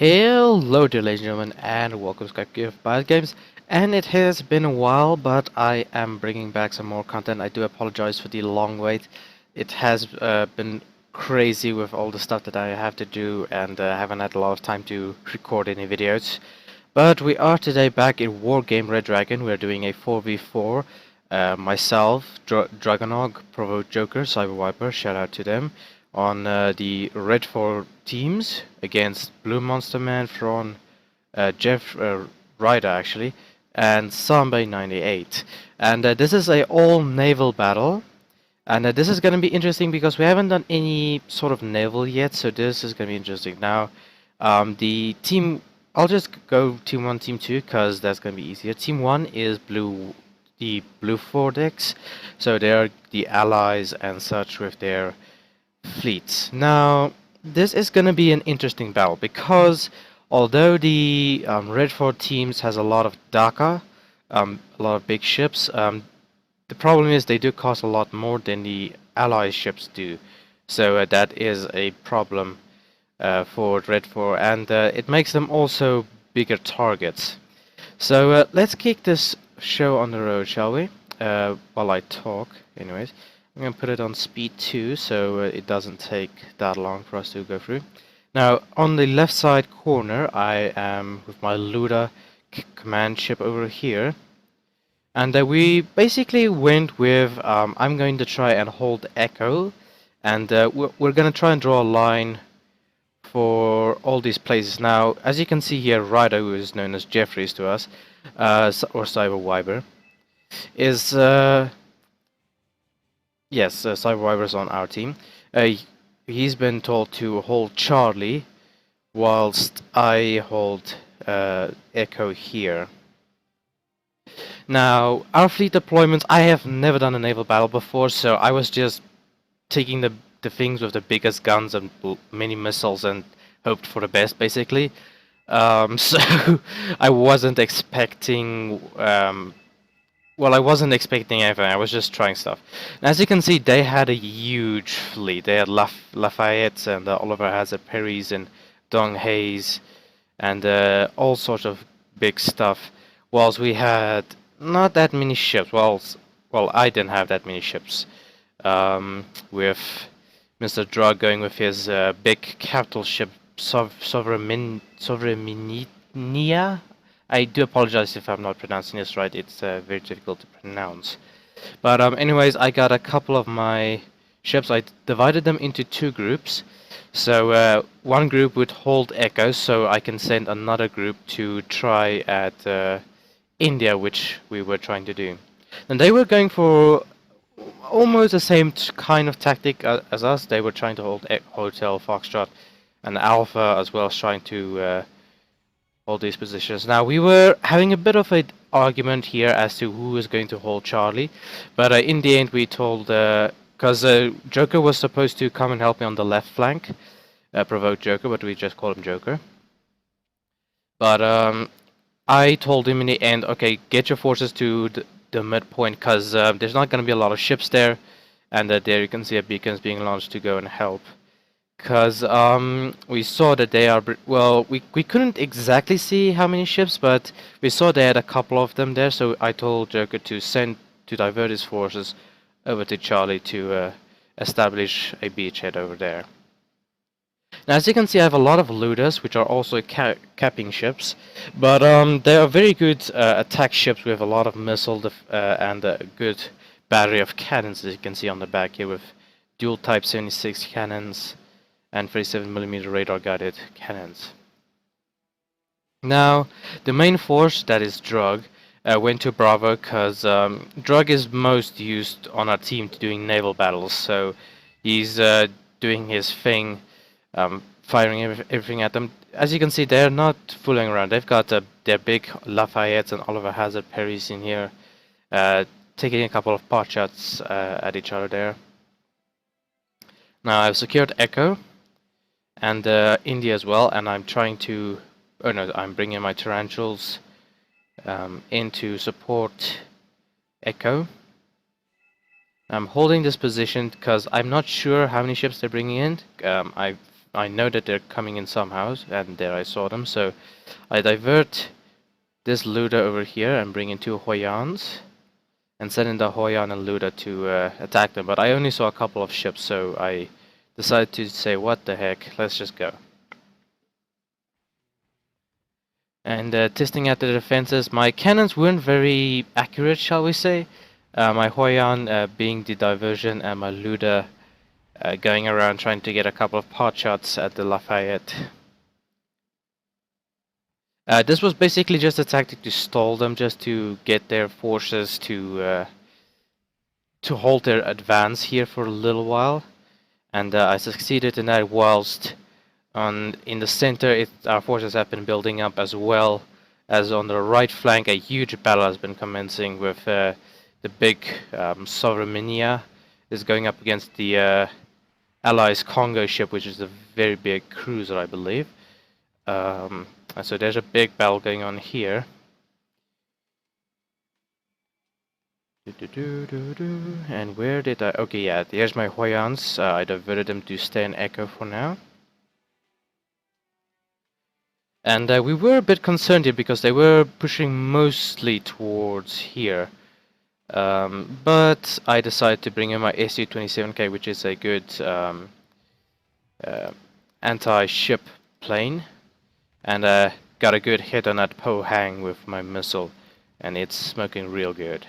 Hello dear ladies and gentlemen, and welcome to Skype Games. And it has been a while, but I am bringing back some more content. I do apologize for the long wait. It has been crazy with all the stuff that I have to do, and I haven't had a lot of time to record any videos. But we are today back in Wargame Red Dragon. We're doing a 4v4. Myself, Dragonog, Provo Joker, Cyber Viper, shout out to them, on the RedFor teams against Blue Monster Man from Jeff Ryder actually, and Samba 98. And this is a all naval battle. And this is going to be interesting because we haven't done any sort of naval yet, so this is going to be interesting. Now, the team, I'll just go Team 1, Team 2, because that's going to be easier. Team 1 is the BlueFor decks, so they're the allies and such with their fleets. Now, this is going to be an interesting battle because although the RedFor teams has a lot of DACA, a lot of big ships, the problem is they do cost a lot more than the ally ships do. So that is a problem for RedFor, and it makes them also bigger targets. So let's kick this show on the road, shall we? While I talk, anyways. I'm going to put it on speed 2 so it doesn't take that long for us to go through. Now, on the left side corner, I am with my Luda command ship over here. And we basically went with, I'm going to try and hold Echo. And we're going to try and draw a line for all these places. Now, as you can see here, Ryder, who is known as Jeffries to us, or Cyber Viper, is... Yes, Cyberwiver's on our team. He's been told to hold Charlie, whilst I hold Echo here. Now, our fleet deployments, I have never done a naval battle before, so I was just taking the things with the biggest guns and many missiles and hoped for the best, basically. So I wasn't expecting... Well, I wasn't expecting anything, I was just trying stuff. And as you can see, they had a huge fleet. They had Lafayette and Oliver Hazard Perrys and Dong Hayes and all sorts of big stuff. Whilst we had not that many ships. Well, I didn't have that many ships. With Mr. Drug going with his big capital ship, Sovereignia. I do apologize if I'm not pronouncing this right, it's very difficult to pronounce. But anyways, I got a couple of my ships. I divided them into two groups. So one group would hold Echo, so I can send another group to try at India, which we were trying to do. And they were going for almost the same kind of tactic as us. They were trying to hold Hotel Foxtrot and Alpha, as well as trying to all these positions. Now, we were having a bit of an argument here as to who is going to hold Charlie, but in the end we told, because Joker was supposed to come and help me on the left flank, provoke Joker, but we just call him Joker. But I told him in the end, okay, get your forces to the midpoint, because there's not going to be a lot of ships there, and there you can see a beacons being launched to go and help. Because we saw that they are... Well, we couldn't exactly see how many ships, but we saw they had a couple of them there, so I told Joker to divert his forces over to Charlie to establish a beachhead over there. Now, as you can see, I have a lot of looters, which are also capping ships, but they are very good attack ships with a lot of missile and a good battery of cannons, as you can see on the back here, with dual Type 76 cannons and 37mm radar guided cannons. Now, the main force, that is Drug, went to Bravo because Drug is most used on our team to doing naval battles, so he's doing his thing, firing everything at them. As you can see, they're not fooling around. They've got their big Lafayettes and Oliver Hazard Perrys in here, taking a couple of pot shots at each other there. Now, I've secured Echo and India as well, and I'm trying to... Oh no, I'm bringing my Tarantulas in to support Echo. I'm holding this position because I'm not sure how many ships they're bringing in. I I know that they're coming in somehow, and there I saw them. So I divert this Luda over here and bring in 2 Hoyans, and send in the Hoyan and Luda to attack them. But I only saw a couple of ships, so I decided to say, what the heck, let's just go. And testing out the defenses, my cannons weren't very accurate, shall we say. My Hoyan being the diversion, and my Luda going around trying to get a couple of pot shots at the Lafayette. This was basically just a tactic to stall them, just to get their forces to hold their advance here for a little while. And I succeeded in that, whilst in the center our forces have been building up, as well as on the right flank a huge battle has been commencing with the big Sovereignmenia is going up against the Allies Congo ship, which is a very big cruiser, I believe. So there's a big battle going on here. And where did I... Okay, yeah, there's my Hoyans. I diverted them to stay in Echo for now. And we were a bit concerned here because they were pushing mostly towards here. But I decided to bring in my SU-27K, which is a good anti-ship plane. And got a good hit on that Pohang with my missile. And it's smoking real good.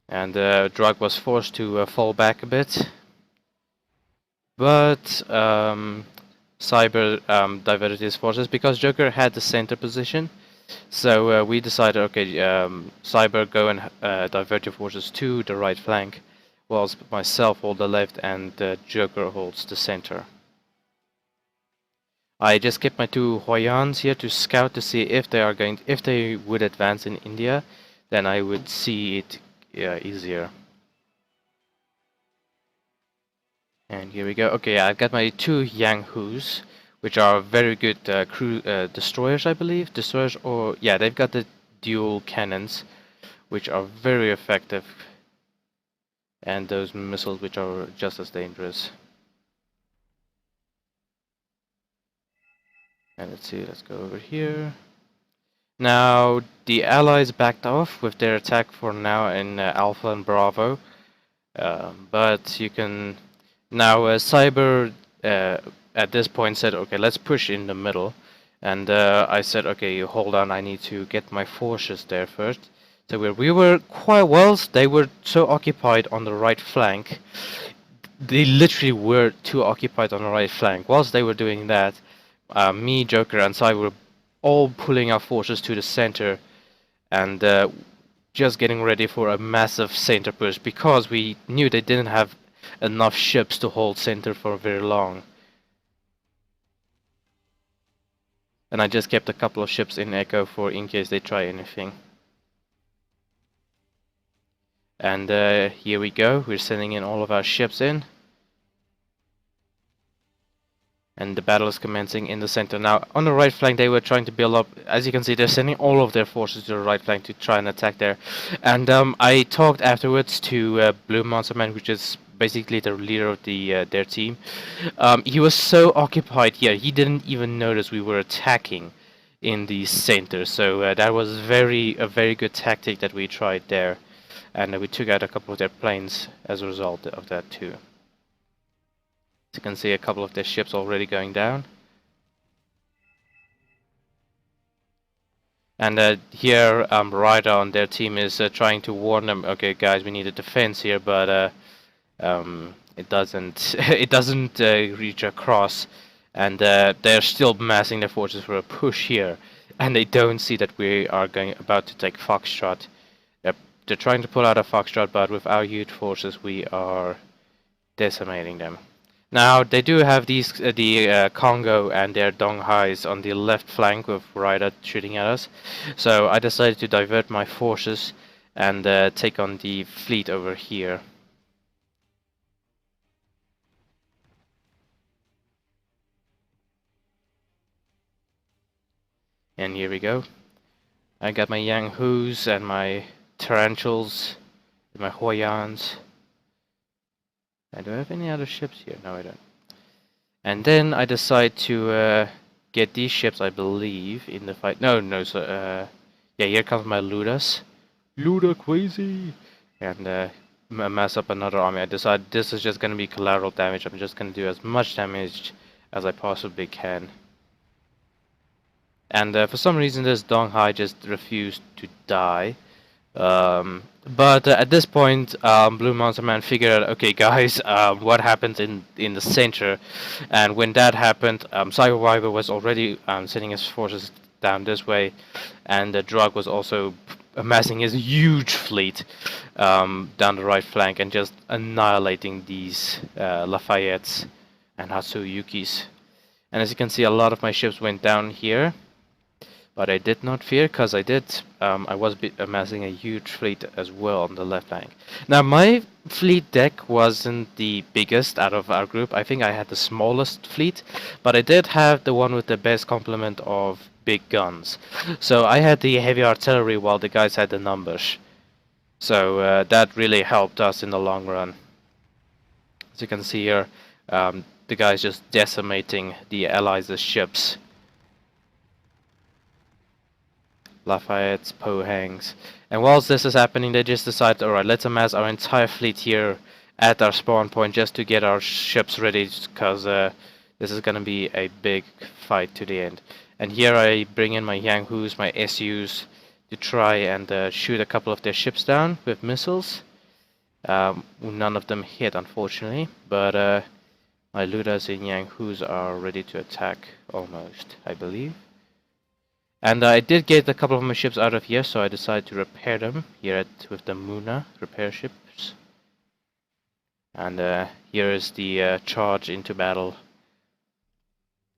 And Drug was forced to fall back a bit. But Cyber diverted his forces because Joker had the center position. So we decided, okay, Cyber, go and divert your forces to the right flank, whilst myself hold the left and Joker holds the center. I just kept my 2 Hoyans here to scout to see if they would advance in India, then I would see it easier. And here we go. Okay, I've got my 2 Yang-Hus, which are very good destroyers, I believe. Destroyers, or yeah, they've got the dual cannons, which are very effective, and those missiles, which are just as dangerous. And let's see, let's go over here. Now, the Allies backed off with their attack for now in Alpha and Bravo, but you can... Now, Cyber at this point said, okay, let's push in the middle. And I said, okay, hold on, I need to get my forces there first. So we were quite well, they were so occupied on the right flank. They literally were too occupied on the right flank. Whilst they were doing that, me, Joker, and Cyber were all pulling our forces to the center and just getting ready for a massive center push, because we knew they didn't have enough ships to hold center for very long. And I just kept a couple of ships in Echo for in case they try anything. And here we go, we're sending in all of our ships in. And the battle is commencing in the center. Now, on the right flank, they were trying to build up. As you can see, they're sending all of their forces to the right flank to try and attack there. And I talked afterwards to Blue Monster Man, which is basically the leader of their team. He was so occupied here, he didn't even notice we were attacking in the center. So that was a very good tactic that we tried there. And we took out a couple of their planes as a result of that too. As you can see, a couple of their ships already going down. And here, Ryder on their team is trying to warn them, okay guys, we need a defense here, but it doesn't reach across, and they're still massing their forces for a push here, and they don't see that we are about to take Foxtrot. They're trying to pull out a Foxtrot, but with our huge forces we are decimating them. Now, they do have these the Congo and their Donghais on the left flank with Ryder shooting at us. So I decided to divert my forces and take on the fleet over here. And here we go. I got my Yang-Hus and my Tarantulas, my Hoyans. And do I have any other ships here? No, I don't. And then I decide to get these ships, I believe, in the fight. No, no, so yeah, here comes my Ludas. Luda crazy! And mass up another army. I decide this is just gonna be collateral damage. I'm just gonna do as much damage as I possibly can. And for some reason, this Donghai just refused to die. But at this point, Blue Monster Man figured out, okay, guys, what happens in the center, and when that happened, Cyber Wyver was already sending his forces down this way, and the Drug was also amassing his huge fleet down the right flank and just annihilating these Lafayettes and Hatsuyukis. And as you can see, a lot of my ships went down here. But I did not fear, because I was amassing a huge fleet as well on the left flank. Now, my fleet deck wasn't the biggest out of our group. I think I had the smallest fleet, but I did have the one with the best complement of big guns. So I had the heavy artillery while the guys had the numbers. So that really helped us in the long run. As you can see here, the guys just decimating the Allies' ships. Lafayette's, Pohangs. And whilst this is happening, they just decide, alright, let's amass our entire fleet here at our spawn point just to get our ships ready, because this is going to be a big fight to the end. And here I bring in my Yanghus, my SUs, to try and shoot a couple of their ships down with missiles. None of them hit, unfortunately, but my Ludas and Yanghus are ready to attack, almost, I believe. And I did get a couple of my ships out of here, so I decided to repair them here with the Muna repair ships. And here is the charge into battle.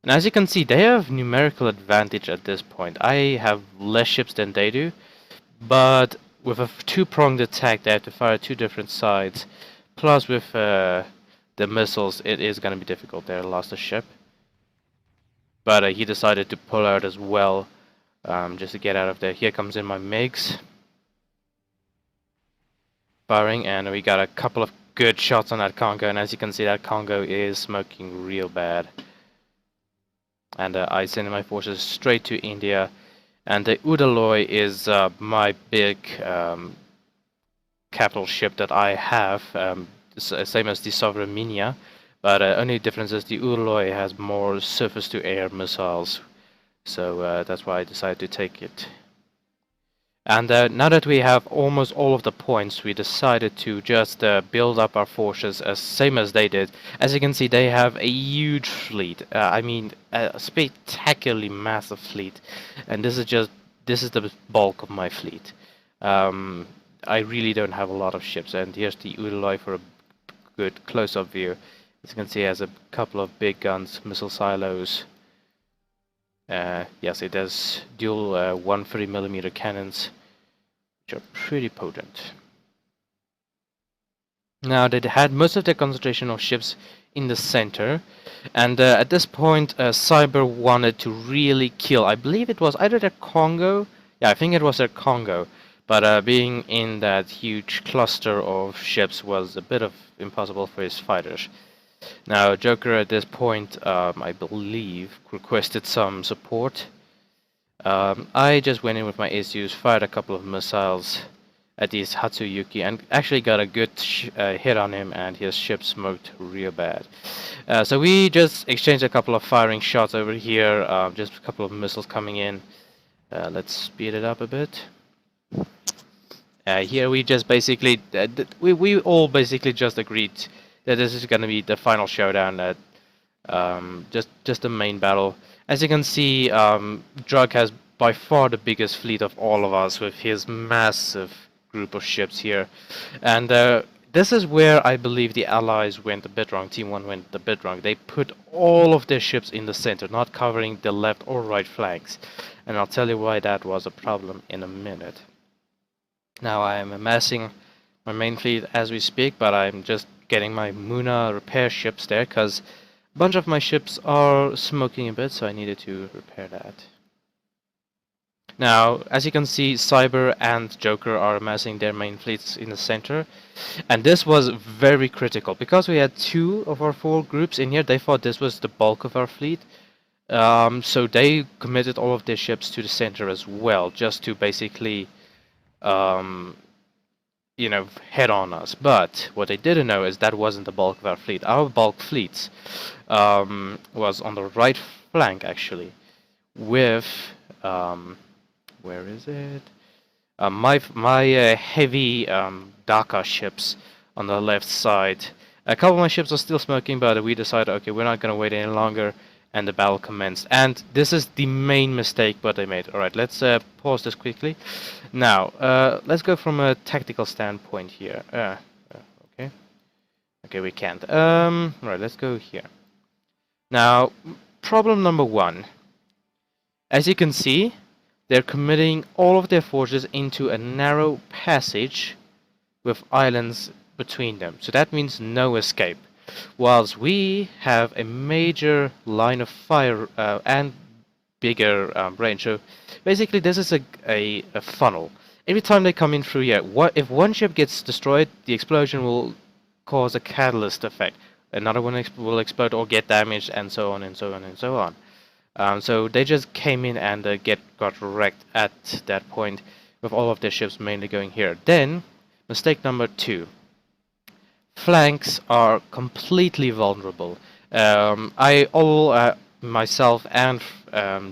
And as you can see, they have numerical advantage at this point. I have less ships than they do, but with a two-pronged attack, they have to fire two different sides. Plus, with the missiles, it is going to be difficult. They lost a ship, but he decided to pull out as well. Just to get out of there. Here comes in my MiGs. Firing, and we got a couple of good shots on that Congo, and as you can see, that Congo is smoking real bad. And I send my forces straight to India, and the Udaloy is my big capital ship that I have, same as the Sovreminia, but only difference is the Udaloy has more surface-to-air missiles. So that's why I decided to take it. And now that we have almost all of the points, we decided to just build up our forces as same as they did. As you can see, they have a huge fleet. I mean, a spectacularly massive fleet. And this is the bulk of my fleet. I really don't have a lot of ships. And here's the Udaloy for a good close-up view. As you can see, it has a couple of big guns, missile silos. Yes, it has dual 130mm cannons, which are pretty potent. Now, they had most of their concentration of ships in the center, and at this point, Cyber wanted to really kill. I believe it was either their Congo. Yeah, I think it was their Congo. But being in that huge cluster of ships was a bit of impossible for his fighters. Now, Joker at this point, I believe, requested some support. I just went in with my SUs, fired a couple of missiles at these Hatsuyuki, and actually got a good hit on him, and his ship smoked real bad. So we just exchanged a couple of firing shots over here, just a couple of missiles coming in. Let's speed it up a bit. Here we just basically, we all basically just agreed that this is going to be the final showdown, at just the main battle. As you can see, Drug has by far the biggest fleet of all of us with his massive group of ships here. And this is where I believe the Allies went a bit wrong, Team 1 went a bit wrong. They put all of their ships in the center, not covering the left or right flanks. And I'll tell you why that was a problem in a minute. Now I am amassing my main fleet as we speak, but I'm just getting my Muna repair ships there, because a bunch of my ships are smoking a bit, so I needed to repair that. Now, as you can see, Cyber and Joker are amassing their main fleets in the center, and this was very critical because we had two of our four groups in here. They thought this was the bulk of our fleet, so they committed all of their ships to the center as well, just to basically, um, head on us. But what they didn't know is that wasn't the bulk of our fleet. Our bulk fleets was on the right flank actually, with where is it? My heavy Dhaka ships on the left side. A couple of my ships are still smoking, but we decided, okay, we're not gonna wait any longer, and the battle commenced. And this is the main mistake what they made. All right, let's pause this quickly. Now, let's go from a tactical standpoint here. Okay, okay, we can't. Right, let's go here. Now, problem number one. As you can see, they're committing all of their forces into a narrow passage with islands between them. So that means no escape. Whilst we have a major line of fire and bigger range. So basically this is a funnel. Every time they come in through here, if one ship gets destroyed, the explosion will cause a catalyst effect. Another one will explode or get damaged, and so on and so on and so on. So they just came in and got wrecked at that point, with all of their ships mainly going here. Then, mistake number two. Flanks are completely vulnerable. Myself and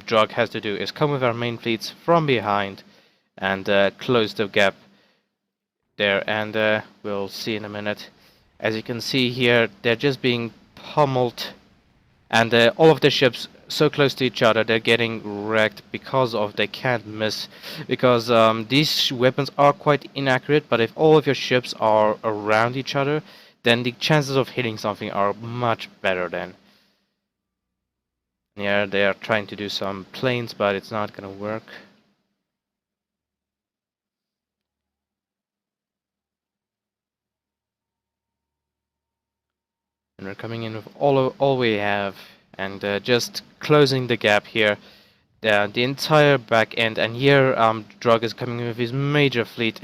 Drug has to do is come with our main fleets from behind and close the gap there, and we'll see in a minute. As you can see here, they're just being pummeled, and all of the ships so close to each other, they're getting wrecked because of they can't miss, because these weapons are quite inaccurate, but if all of your ships are around each other, then the chances of hitting something are much better then. Yeah, they are trying to do some planes, but it's not gonna work. And we're coming in with all we have, and just closing the gap here. The entire back end, and here Drug is coming in with his major fleet,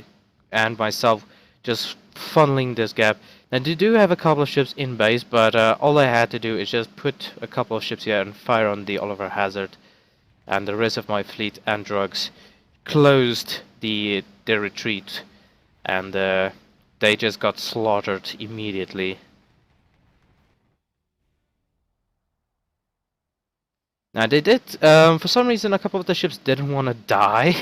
and myself just funneling this gap. Now they do have a couple of ships in base, but all I had to do is just put a couple of ships here and fire on the Oliver Hazard, and the rest of my fleet and Drugs closed the retreat, and they just got slaughtered immediately. Now they did, for some reason a couple of the ships didn't want to die.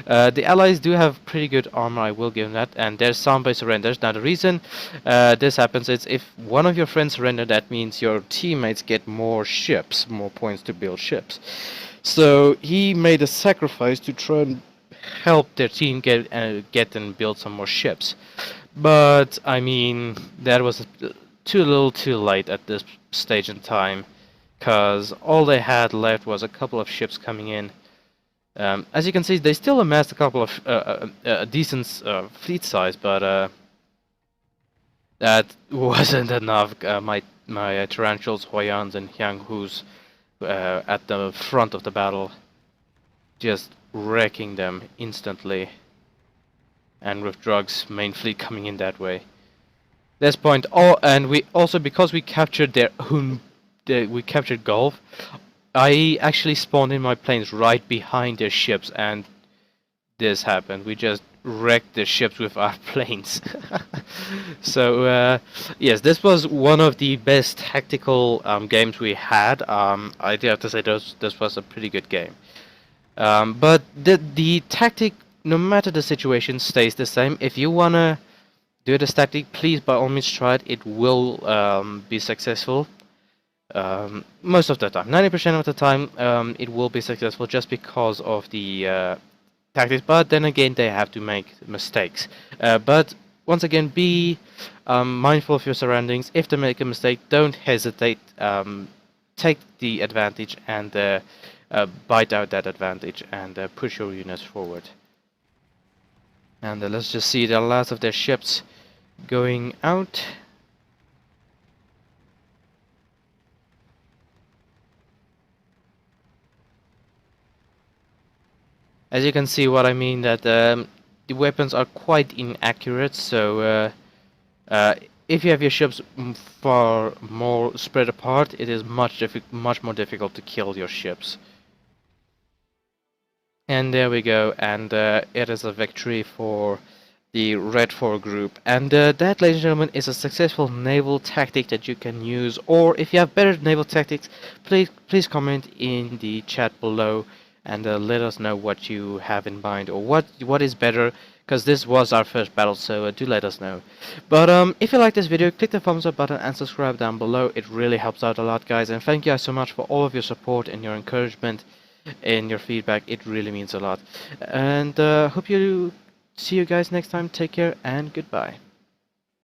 The allies do have pretty good armor, I will give them that, and there's some by surrenders. Now the reason this happens is if one of your friends surrender, that means your teammates get more ships, more points to build ships. So he made a sacrifice to try and help their team get and build some more ships. But I mean, that was too little too late at this stage in time, because all they had left was a couple of ships coming in. As you can see, they still amassed a couple of decent fleet size, but that wasn't enough. My Tarantulas, Hoyans, and Hyang-Hus at the front of the battle, just wrecking them instantly, and with Drugs' main fleet coming in that way. This point, and we also, because we captured we captured Gulf, I actually spawned in my planes right behind their ships, and this happened. We just wrecked the ships with our planes. So yes, this was one of the best tactical games we had. I do have to say this was a pretty good game. But the tactic, no matter the situation, stays the same. If you wanna do this tactic, please by all means try it. It will be successful. Most of the time, 90% of the time, it will be successful just because of the tactics. But then again, they have to make mistakes. But once again, be mindful of your surroundings. If they make a mistake, don't hesitate. Take the advantage and bite out that advantage and push your units forward. And let's just see the last of their ships going out. As you can see, what I mean that the weapons are quite inaccurate. So uh, if you have your ships far more spread apart, it is much more difficult to kill your ships. And there we go, and it is a victory for the RedFor group. And that, ladies and gentlemen, is a successful naval tactic that you can use. Or if you have better naval tactics, please comment in the chat below and let us know what you have in mind or what is better. Because this was our first battle, so do let us know. But if you like this video, click the thumbs up button and subscribe down below. It really helps out a lot, guys. And thank you guys so much for all of your support and your encouragement and your feedback. It really means a lot. And hope you see you guys next time. Take care and goodbye.